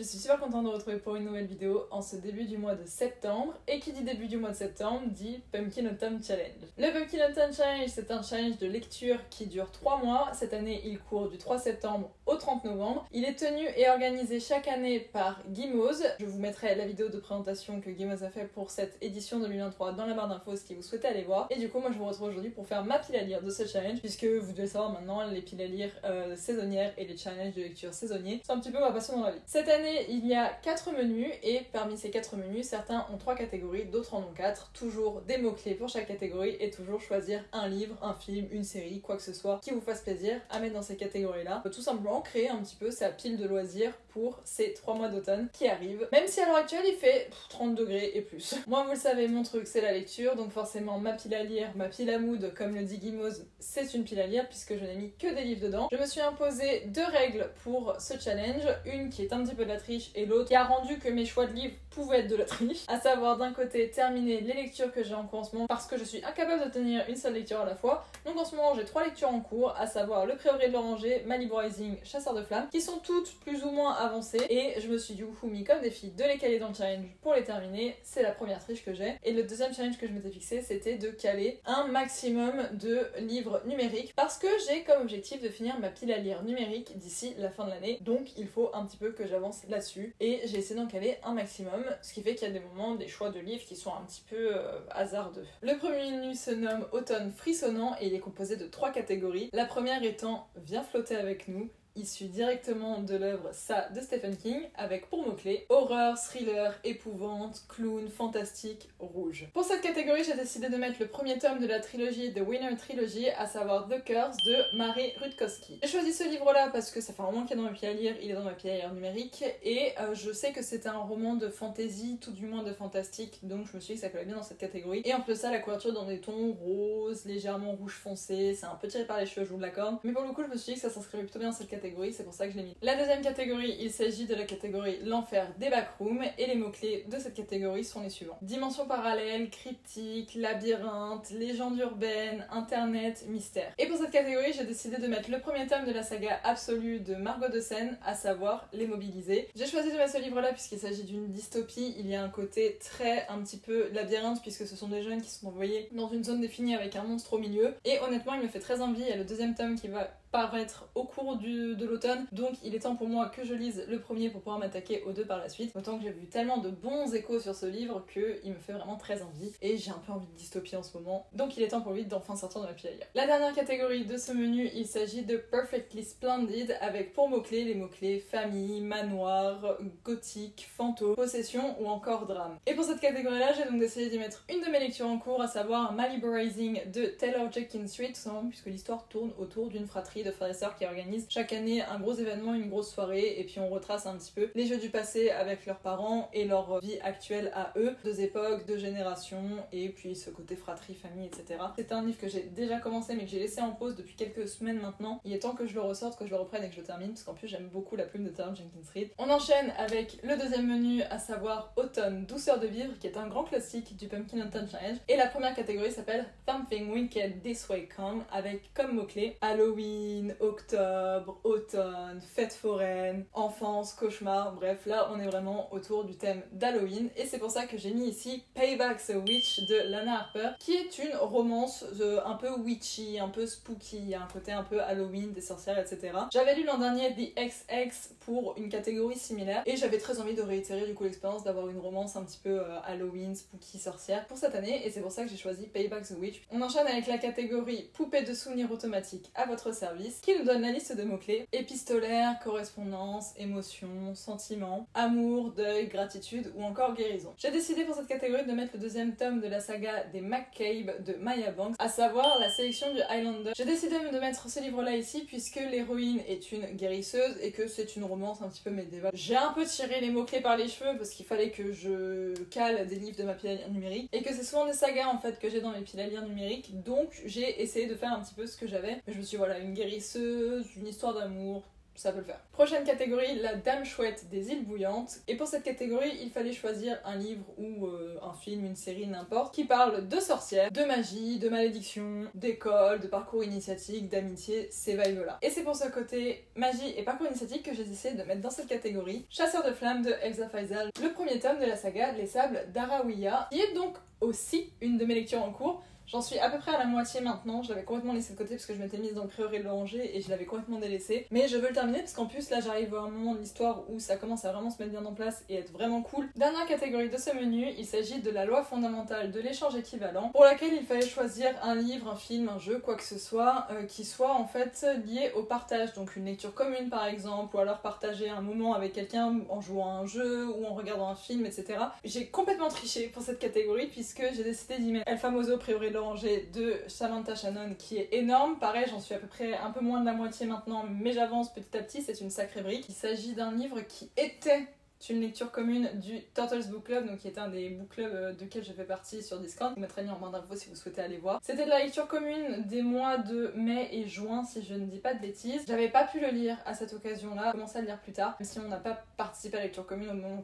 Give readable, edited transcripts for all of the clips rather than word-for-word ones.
Je suis super contente de vous retrouver pour une nouvelle vidéo en ce début du mois de septembre. Et qui dit début du mois de septembre dit Pumpkin Autumn Challenge. Le Pumpkin Autumn Challenge, c'est un challenge de lecture qui dure 3 mois. Cette année, il court du 3 septembre au 30 novembre. Il est tenu et organisé chaque année par Gimoz. Je vous mettrai la vidéo de présentation que Gimoz a fait pour cette édition 2023 dans la barre d'infos si vous souhaitez aller voir. Et du coup, moi je vous retrouve aujourd'hui pour faire ma pile à lire de ce challenge, puisque vous devez le savoir maintenant, les piles à lire saisonnières et les challenges de lecture saisonniers sont un petit peu ma passion dans la vie. Cette année, il y a 4 menus et parmi ces 4 menus, certains ont 3 catégories, d'autres en ont 4. Toujours des mots-clés pour chaque catégorie et toujours choisir un livre, un film, une série, quoi que ce soit qui vous fasse plaisir à mettre dans ces catégories-là. Tout simplement créer un petit peu sa pile de loisirs pour ces 3 mois d'automne qui arrivent. Même si à l'heure actuelle il fait 30 degrés et plus. Moi vous le savez, mon truc c'est la lecture, donc forcément ma pile à lire, ma pile à mood, comme le dit Gimoz, c'est une pile à lire puisque je n'ai mis que des livres dedans. Je me suis imposé 2 règles pour ce challenge, une qui est un petit peu de la triche et l'autre qui a rendu que mes choix de livres pouvaient être de la triche. À savoir d'un côté terminer les lectures que j'ai en cours en ce moment parce que je suis incapable de tenir une seule lecture à la fois. Donc en ce moment j'ai 3 lectures en cours, à savoir Le Prieuré de l'Oranger, Malibu Rising, Chasseur de Flammes, qui sont toutes plus ou moins avancées et je me suis du coup mis comme défi de les caler dans le challenge pour les terminer. C'est la première triche que j'ai. Et le deuxième challenge que je m'étais fixé, c'était de caler un maximum de livres numériques parce que j'ai comme objectif de finir ma pile à lire numérique d'ici la fin de l'année. Donc il faut un petit peu que j'avance là-dessus et j'ai essayé d'en caler un maximum, ce qui fait qu'il y a des moments, des choix de livres qui sont un petit peu hasardeux. Le premier menu se nomme Automne frissonnant et il est composé de 3 catégories. La première étant Viens flotter avec nous, issu directement de l'œuvre Ça de Stephen King, avec pour mots-clés horreur, thriller, épouvante, clown, fantastique, rouge. Pour cette catégorie, j'ai décidé de mettre le premier tome de la trilogie The Winner Trilogy, à savoir The Curse de Mary Rutkowski. J'ai choisi ce livre-là parce que ça fait un moment qu'il est dans ma pile à lire, il est dans ma pile à lire numérique, et je sais que c'était un roman de fantasy, tout du moins de fantastique, donc je me suis dit que ça collait bien dans cette catégorie. Et en plus de ça, la couverture dans des tons roses, légèrement rouge foncé, c'est un peu tiré par les cheveux, je vous l'accorde, mais pour le coup, je me suis dit que ça s'inscrivait plutôt bien dans cette catégorie. C'est pour ça que je l'ai mis. La deuxième catégorie, il s'agit de la catégorie L'enfer des backrooms et les mots-clés de cette catégorie sont les suivants. Dimension parallèle, cryptique, labyrinthe, légende urbaine, internet, mystère. Et pour cette catégorie, j'ai décidé de mettre le premier tome de la saga absolue de Margot de Seine, à savoir Les Mobilisés. J'ai choisi de mettre ce livre-là puisqu'il s'agit d'une dystopie. Il y a un côté très un petit peu labyrinthe puisque ce sont des jeunes qui sont envoyés dans une zone définie avec un monstre au milieu. Et honnêtement, il me fait très envie. Il y a le deuxième tome qui va paraître au cours de l'automne, donc il est temps pour moi que je lise le premier pour pouvoir m'attaquer aux 2 par la suite. Autant que j'ai vu tellement de bons échos sur ce livre qu'il me fait vraiment très envie et j'ai un peu envie de dystopie en ce moment, donc il est temps pour lui d'enfin sortir de ma pile à lire. La dernière catégorie de ce menu, il s'agit de Perfectly Splendid avec pour mots-clés les mots-clés famille, manoir, gothique, fantôme, possession ou encore drame. Et pour cette catégorie-là, j'ai donc décidé d'y mettre une de mes lectures en cours, à savoir Malibu Rising de Taylor Jenkins Reid, tout simplement puisque l'histoire tourne autour d'une fratrie de frères et sœurs qui organisent chaque année un gros événement, une grosse soirée, et puis on retrace un petit peu les jeux du passé avec leurs parents et leur vie actuelle à eux, 2 époques, 2 générations, et puis ce côté fratrie, famille, etc. C'est un livre que j'ai déjà commencé mais que j'ai laissé en pause depuis quelques semaines maintenant. Il est temps que je le ressorte, que je le reprenne et que je le termine, parce qu'en plus j'aime beaucoup la plume de Taylor Jenkins Reid. On enchaîne avec le deuxième menu, à savoir Automne, douceur de vivre, qui est un grand classique du Pumpkin Autumn Challenge, et la première catégorie s'appelle Something Wicked This Way Come, avec comme mots-clés Halloween, octobre, automne, fête foraine, enfance, cauchemar, bref, là on est vraiment autour du thème d'Halloween et c'est pour ça que j'ai mis ici Payback the Witch de Lana Harper, qui est une romance un peu witchy, un peu spooky, il y a un côté un peu Halloween, des sorcières, etc. J'avais lu l'an dernier The XX pour une catégorie similaire et j'avais très envie de réitérer du coup l'expérience d'avoir une romance un petit peu Halloween, spooky, sorcière pour cette année et c'est pour ça que j'ai choisi Payback the Witch. On enchaîne avec la catégorie Poupée de souvenirs automatiques à votre service, qui nous donne la liste de mots-clés épistolaire, correspondance, émotion, sentiment, amour, deuil, gratitude ou encore guérison. J'ai décidé pour cette catégorie de mettre le deuxième tome de la saga des McCabe de Maya Banks, à savoir la sélection du Highlander. J'ai décidé de mettre ce livre-là ici puisque l'héroïne est une guérisseuse et que c'est une romance un petit peu médiévale. J'ai un peu tiré les mots-clés par les cheveux parce qu'il fallait que je cale des livres de ma pile à lire numérique et que c'est souvent des sagas en fait que j'ai dans mes piles à lire numériques, donc j'ai essayé de faire un petit peu ce que j'avais. Mais je me suis dit, voilà, une guérisseuse, une histoire d'amour, ça peut le faire. Prochaine catégorie, la Dame Chouette des îles Bouillantes. Et pour cette catégorie, il fallait choisir un livre ou un film, une série, n'importe, qui parle de sorcières, de magie, de malédiction, d'école, de parcours initiatique, d'amitié, ces vibes-là. Et c'est pour ce côté magie et parcours initiatique que j'ai décidé de mettre dans cette catégorie Chasseur de flammes de Elsa Faisal, le premier tome de la saga Les Sables d'Arawiya, qui est donc aussi une de mes lectures en cours. J'en suis à peu près à la moitié maintenant, je l'avais complètement laissé de côté parce que je m'étais mise dans le prieuré de l'Oranger et je l'avais complètement délaissé. Mais je veux le terminer parce qu'en plus là j'arrive à un moment de l'histoire où ça commence à vraiment se mettre bien en place et être vraiment cool. Dernière catégorie de ce menu, il s'agit de la loi fondamentale de l'échange équivalent, pour laquelle il fallait choisir un livre, un film, un jeu, quoi que ce soit, qui soit en fait lié au partage. Donc une lecture commune par exemple, ou alors partager un moment avec quelqu'un en jouant à un jeu ou en regardant un film, etc. J'ai complètement triché pour cette catégorie puisque j'ai décidé d'y mettre El Famoso Prieuré de l'Oranger de Samantha Shannon, qui est énorme. Pareil, j'en suis à peu près un peu moins de la moitié maintenant, mais j'avance petit à petit, c'est une sacrée brique. Il s'agit d'un livre qui était une lecture commune du Turtles Book Club, donc qui est un des book clubs de quel je fais partie sur Discord. Je vous mettrai le lien en barre d'infos si vous souhaitez aller voir. C'était de la lecture commune des mois de mai et juin, si je ne dis pas de bêtises. J'avais pas pu le lire à cette occasion-là, j'ai commencé à le lire plus tard. Même si on n'a pas participé à la lecture commune au moment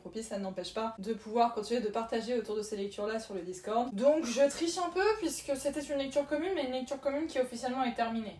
propice, ça n'empêche pas de pouvoir continuer de partager autour de ces lectures-là sur le Discord. Donc je triche un peu puisque c'était une lecture commune, mais une lecture commune qui officiellement est terminée.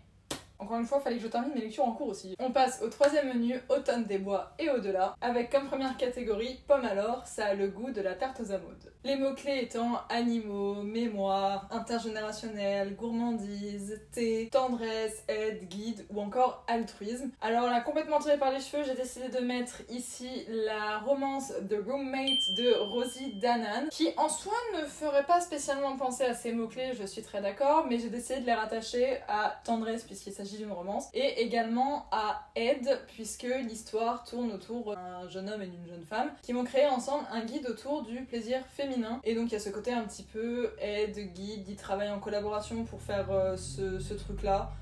Encore une fois, il fallait que je termine mes lectures en cours aussi. On passe au troisième menu, Automne des bois et au-delà, avec comme première catégorie, Pomme alors, ça a le goût de la tarte aux amandes. Les mots-clés étant animaux, mémoire, intergénérationnel, gourmandise, thé, tendresse, aide, guide ou encore altruisme. Alors là, complètement tiré par les cheveux, j'ai décidé de mettre ici la romance The Roommate de Rosie Danan, qui en soi ne ferait pas spécialement penser à ces mots-clés, je suis très d'accord, mais j'ai décidé de les rattacher à tendresse puisqu'il s'agit d'une romance, et également à aide, puisque l'histoire tourne autour d'un jeune homme et d'une jeune femme qui vont créer ensemble un guide autour du plaisir féminin. Et donc il y a ce côté un petit peu aide, guide, ils travaillent en collaboration pour faire ce truc-là.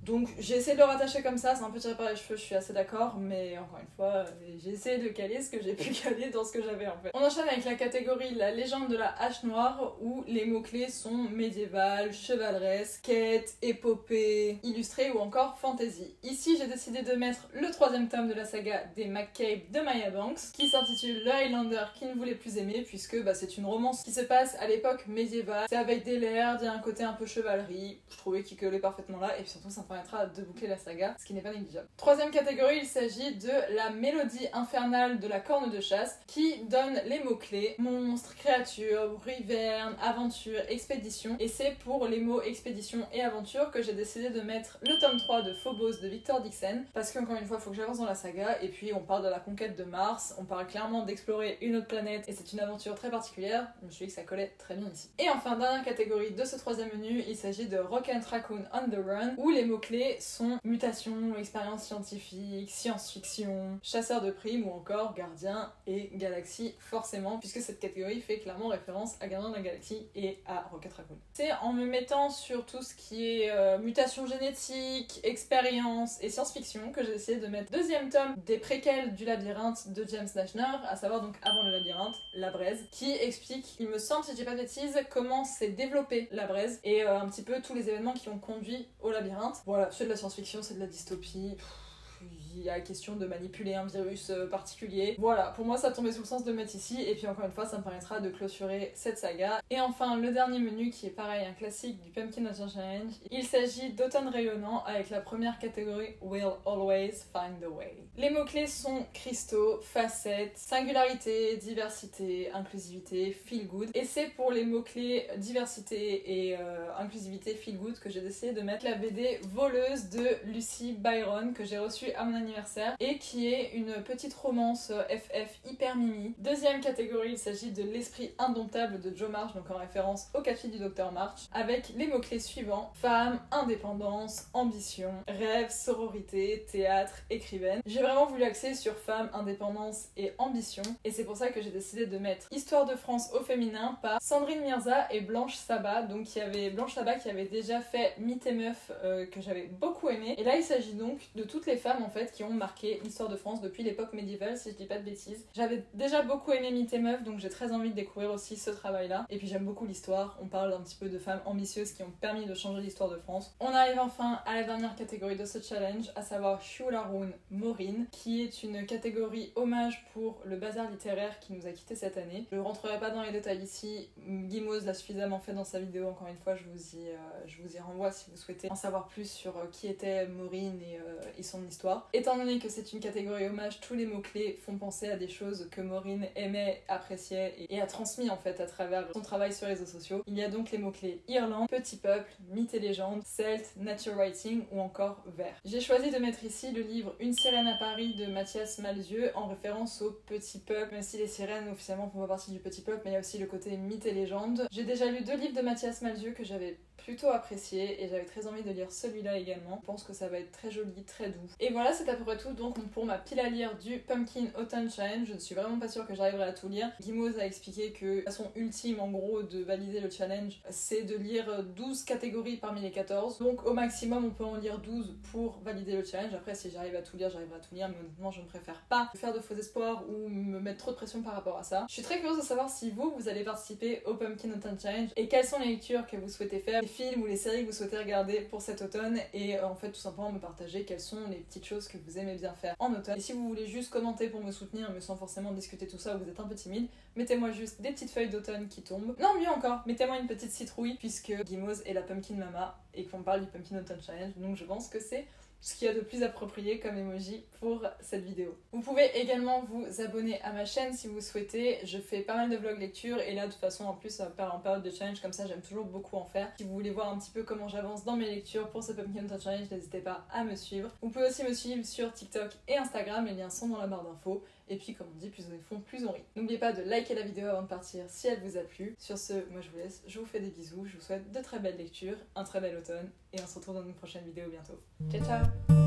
Donc j'ai essayé de le rattacher comme ça, c'est un peu tiré par les cheveux, je suis assez d'accord, mais encore une fois, j'ai essayé de caler ce que j'ai pu caler dans ce que j'avais en fait. On enchaîne avec la catégorie La légende de la hache noire, où les mots-clés sont médiéval, chevaleresque, quête, épopée, illustré ou encore fantasy. Ici j'ai décidé de mettre le troisième tome de la saga des McCabe de Maya Banks, qui s'intitule Le Highlander qui ne voulait plus aimer, puisque c'est une romance qui se passe à l'époque médiévale, c'est avec des lairds, il y a un côté un peu chevalerie, je trouvais qu'il collait parfaitement là, et puis surtout ça me permettra de boucler la saga, ce qui n'est pas négligeable. Troisième catégorie, il s'agit de la mélodie infernale de la corne de chasse, qui donne les mots-clés monstre, créature, riverne, aventure, expédition, et c'est pour les mots expédition et aventure que j'ai décidé de mettre le tome 3 de Phobos de Victor Dixon, parce qu'encore une fois, il faut que j'avance dans la saga, et puis on parle de la conquête de Mars, on parle clairement d'explorer une autre planète, et c'est une aventure très particulière, je me suis dit que ça collait très bien ici. Et enfin, dernière catégorie de ce troisième menu, il s'agit de Rock and Raccoon on the Run, où les mots-clés sont mutation, expérience scientifique, science-fiction, chasseur de primes ou encore gardien et galaxie forcément, puisque cette catégorie fait clairement référence à Gardien de la Galaxie et à Rocket Raccoon. C'est en me mettant sur tout ce qui est mutation génétique, expérience et science-fiction que j'ai essayé de mettre deuxième tome des préquels du labyrinthe de James Dashner, à savoir donc avant le labyrinthe, la braise, qui explique, il me semble si je dis pas de bêtises, comment s'est développée la braise et un petit peu tous les événements qui ont conduit au labyrinthe. Voilà, c'est de la science-fiction, c'est de la dystopie. Il y a question de manipuler un virus particulier. Voilà, pour moi ça tombait sous le sens de mettre ici, et puis encore une fois ça me permettra de clôturer cette saga. Et enfin le dernier menu qui est pareil, un classique du Pumpkin Adventure Challenge. Il s'agit d'automne rayonnant avec la première catégorie We'll Always Find the Way. Les mots-clés sont cristaux, facettes, singularité, diversité, inclusivité, feel good. Et c'est pour les mots-clés diversité et inclusivité, feel good que j'ai décidé de mettre la BD Voleuse de Lucy Byron que j'ai reçue à mon anniversaire et qui est une petite romance FF hyper mimi. Deuxième catégorie, il s'agit de L'esprit indomptable de Joe March, donc en référence au café du Dr March, avec les mots-clés suivants: femme, indépendance, ambition, rêve, sororité, théâtre, écrivaine. J'ai vraiment voulu axer sur femme, indépendance et ambition, et c'est pour ça que j'ai décidé de mettre Histoire de France au féminin par Sandrine Mirza et Blanche Sabat. Donc il y avait Blanche Sabat qui avait déjà fait Mythe et Meuf que j'avais beaucoup aimé, et là il s'agit donc de toutes les femmes femmes en fait qui ont marqué l'histoire de France depuis l'époque médiévale, si je dis pas de bêtises. J'avais déjà beaucoup aimé Mythes et Meufs, donc j'ai très envie de découvrir aussi ce travail-là. Et puis j'aime beaucoup l'histoire, on parle un petit peu de femmes ambitieuses qui ont permis de changer l'histoire de France. On arrive enfin à la dernière catégorie de ce challenge, à savoir Shularun Maureen, qui est une catégorie hommage pour le bazar littéraire qui nous a quittés cette année. Je ne rentrerai pas dans les détails ici, Guimauze l'a suffisamment fait dans sa vidéo, encore une fois je vous y renvoie si vous souhaitez en savoir plus sur qui était Maureen et son histoire. Étant donné que c'est une catégorie hommage, tous les mots-clés font penser à des choses que Maureen aimait, appréciait et a transmis en fait à travers son travail sur les réseaux sociaux. Il y a donc les mots-clés Irlande, petit peuple, mythes et légendes, Celte, nature writing ou encore vert. J'ai choisi de mettre ici le livre Une sirène à Paris de Mathias Malzieu en référence au petit peuple, même si les sirènes officiellement font pas partie du petit peuple, mais il y a aussi le côté mythes et légendes. J'ai déjà lu 2 livres de Mathias Malzieu que j'avais plutôt apprécié et j'avais très envie de lire celui-là également. Je pense que ça va être très joli, très doux. Et voilà, c'est à peu près tout donc pour ma pile à lire du Pumpkin Autumn Challenge. Je ne suis vraiment pas sûre que j'arriverai à tout lire. Guimauze a expliqué que la façon ultime en gros de valider le challenge, c'est de lire 12 catégories parmi les 14. Donc au maximum on peut en lire 12 pour valider le challenge. Après si j'arrive à tout lire, j'arriverai à tout lire, mais honnêtement je ne préfère pas faire de faux espoirs ou me mettre trop de pression par rapport à ça. Je suis très curieuse de savoir si vous allez participer au Pumpkin Autumn Challenge et quelles sont les lectures que vous souhaitez faire, les films ou les séries que vous souhaitez regarder pour cet automne et en fait tout simplement me partager quelles sont les petites choses que vous aimez bien faire en automne. Et si vous voulez juste commenter pour me soutenir mais sans forcément discuter tout ça ou vous êtes un peu timide, mettez-moi juste des petites feuilles d'automne qui tombent. Non, mieux encore, mettez-moi une petite citrouille puisque Guimauze est la Pumpkin Mama et qu'on parle du Pumpkin Autumn Challenge, donc je pense que c'est ce qu'il y a de plus approprié comme emoji pour cette vidéo. Vous pouvez également vous abonner à ma chaîne si vous souhaitez. Je fais pas mal de vlogs lecture et là de toute façon en plus en période de challenge comme ça j'aime toujours beaucoup en faire. Si vous voulez voir un petit peu comment j'avance dans mes lectures pour ce Pumpkin Autumn Challenge, n'hésitez pas à me suivre. Vous pouvez aussi me suivre sur TikTok et Instagram, les liens sont dans la barre d'infos. Et puis comme on dit, plus on est fond, plus on rit. N'oubliez pas de liker la vidéo avant de partir si elle vous a plu. Sur ce, moi je vous laisse, je vous fais des bisous, je vous souhaite de très belles lectures, un très bel automne et on se retrouve dans une prochaine vidéo bientôt. Ciao ciao!